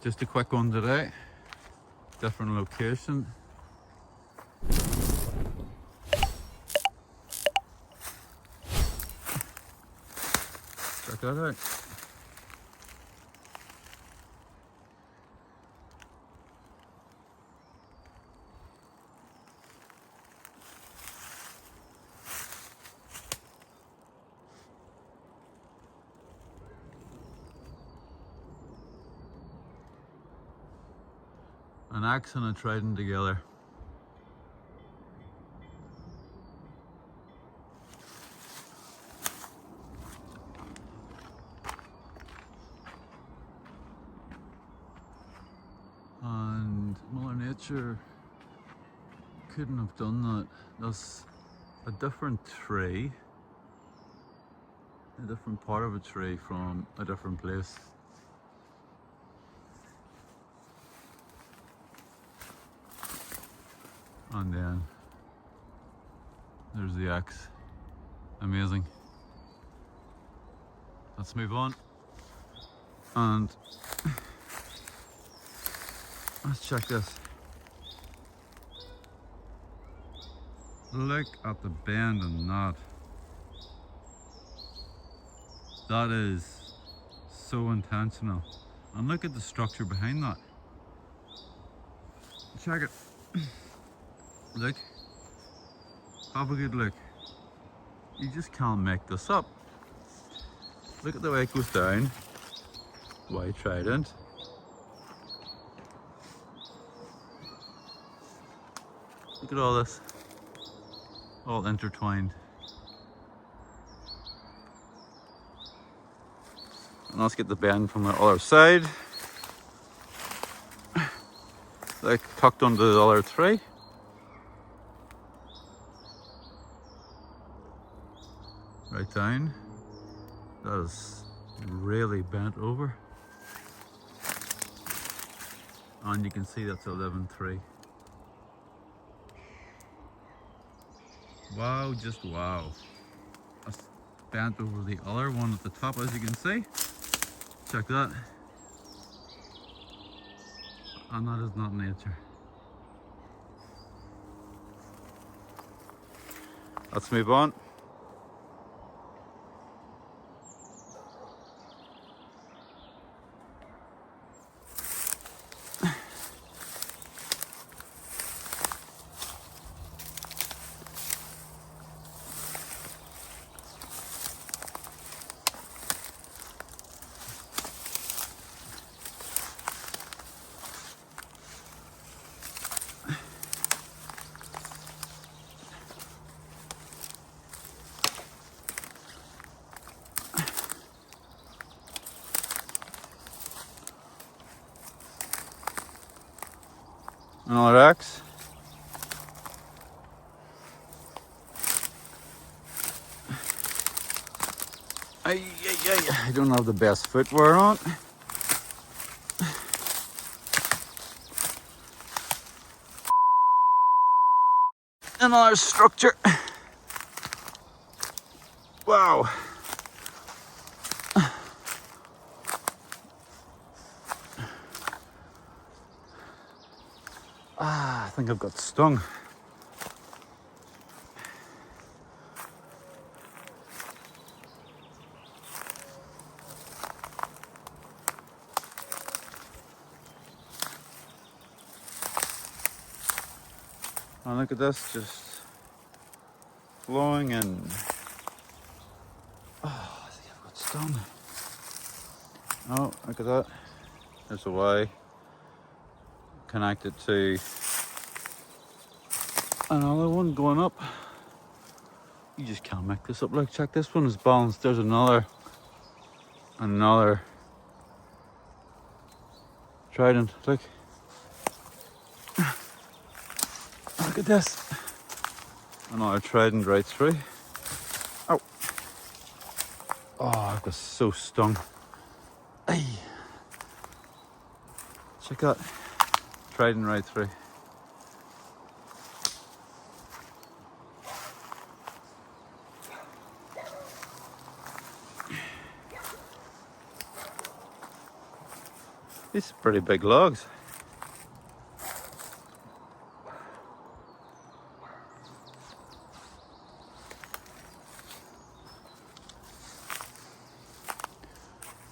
Just a quick one today, different location. Check that out. An axe and a trident together. And Mother Nature couldn't have done that. That's a different tree, a different part of a tree from a different place. And then there's the axe. Amazing. Let's move on. And let's check this. Look at the bend in that. That is so intentional. And look at the structure behind that. Check it. Look. Have a good look. You just can't make this up. Look at the way it goes down. White trident. Look at all this. All intertwined. And let's get the bend from the other side. Like tucked under the other tree. Right down. That is really bent over. And you can see that's a living tree. Wow, just wow. That's bent over the other one at the top, as you can see. Check that. And that is not nature. Let's move on. Another axe. I don't have the best footwear on. Another structure. Wow. I think I've got stung. And look at this, just flowing in. Oh, I think I've got stung. Oh, look at that. There's a way connected to another one going up. You just can't make this up. Look, check, this one is balanced. There's another trident. Look. Look at this. Another trident right through. Oh. Oh, I've got so stung. Ay. Check that. Trident right through. These are pretty big logs.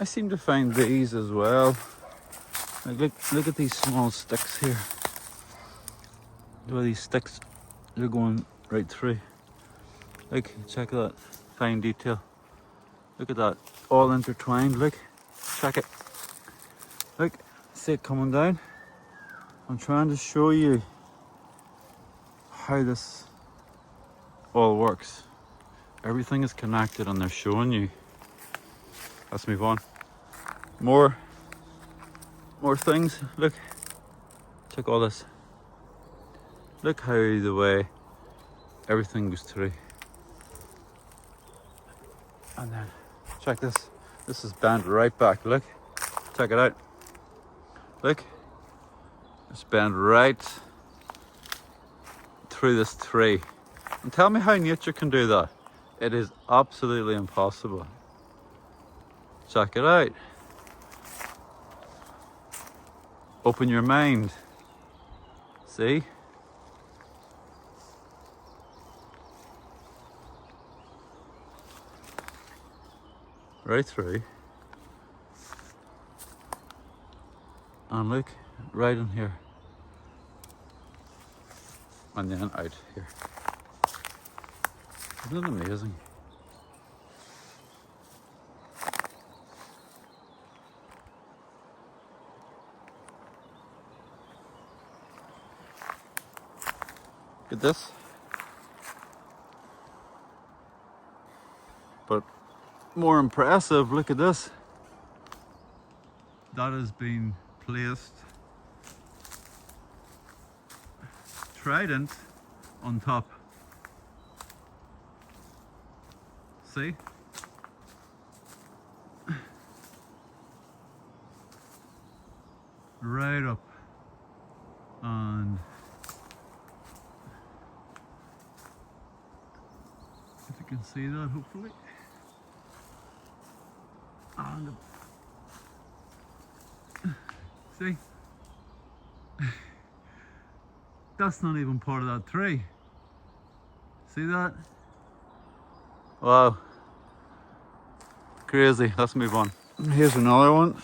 I seem to find these as well. Like, look at these small sticks here. Look at these sticks. They're going right through. Like, check that fine detail. Look at that, all intertwined. Look, check it. Look, see it coming down. I'm trying to show you how this all works. Everything is connected and they're showing you. Let's move on. More things. Look, check all this. Look how the way everything goes through. And then check this. This is bent right back. Look, check it out. Look, it's bent right through this tree. And tell me how nature can do that. It is absolutely impossible. Check it out. Open your mind. See? Right through. And look, right in here. And then out here. Isn't it amazing? Look at this. But more impressive, look at this. That has been placed trident on top. See? Right up. And if you can see that, hopefully. And see? That's not even part of that tree. See that? Wow. Crazy. Let's move on. Here's another one.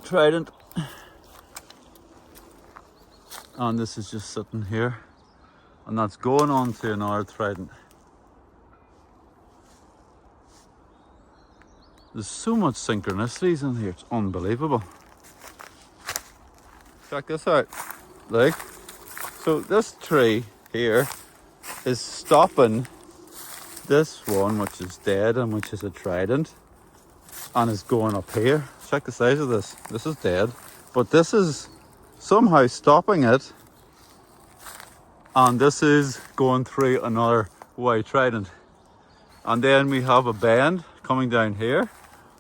Trident. And this is just sitting here. And that's going on to another trident. There's so much synchronicities in here, it's unbelievable. Check this out. Like, so this tree here is stopping this one, which is dead and which is a trident, and is going up here. Check the size of this. This is dead, but this is somehow stopping it, and this is going through another white trident. And then we have a bend coming down here,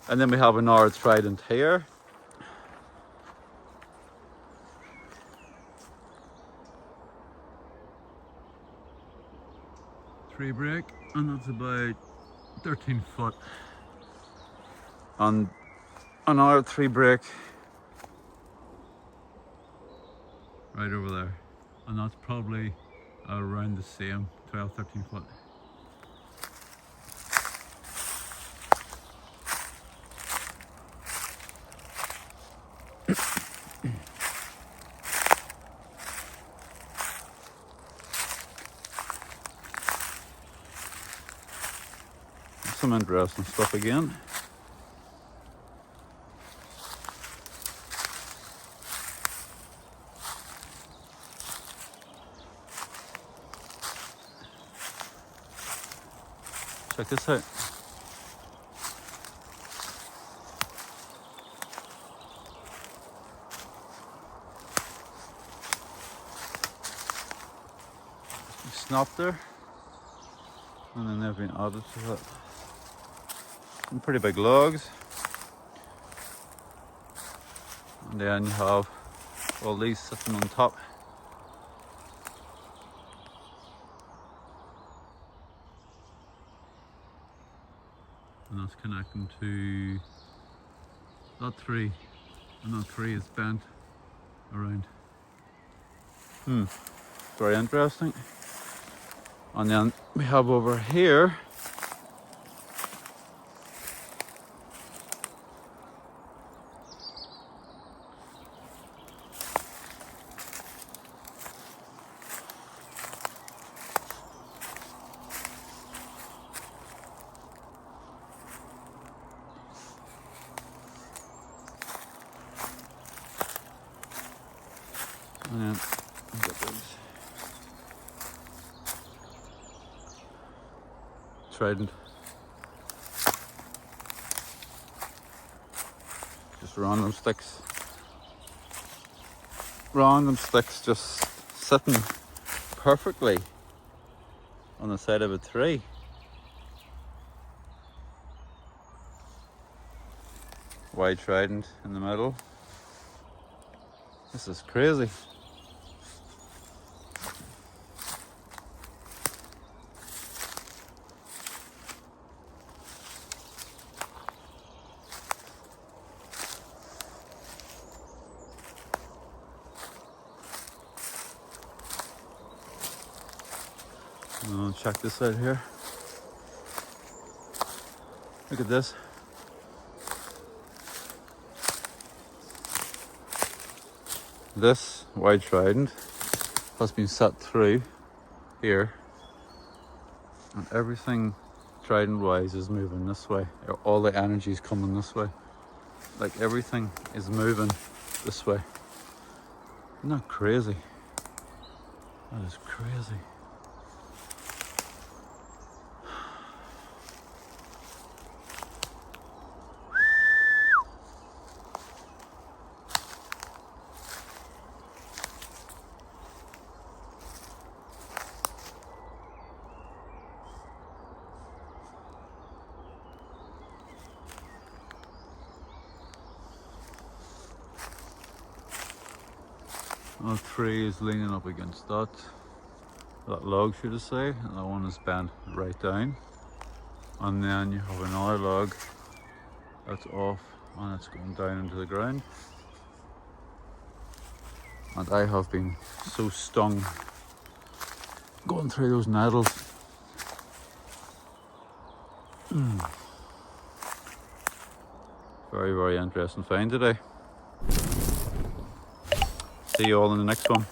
and then we have another trident here. Tree break, and that's about 13 foot. And another tree break right over there, and that's probably around the same 12-13 foot. Some interesting stuff again. Check this out. Snap there, and then they've been added to that. Some pretty big logs, and then you have all these sitting on top. and that's connecting to that tree, and that tree is bent around. Very interesting. And then we have over here and then get those trident. Just random sticks. Random sticks just sitting perfectly on the side of a tree. White trident in the middle. This is crazy. Check this out here. Look at this. This white trident has been set through here, and everything trident wise is moving this way. All the energy is coming this way. Like everything is moving this way. Isn't that crazy? That is crazy. That tree is leaning up against that log, should I say, and that one is bent right down. And then you have another log that's off and it's going down into the ground. And I have been so stung going through those nettles. Very, very interesting find today. See you all in the next one.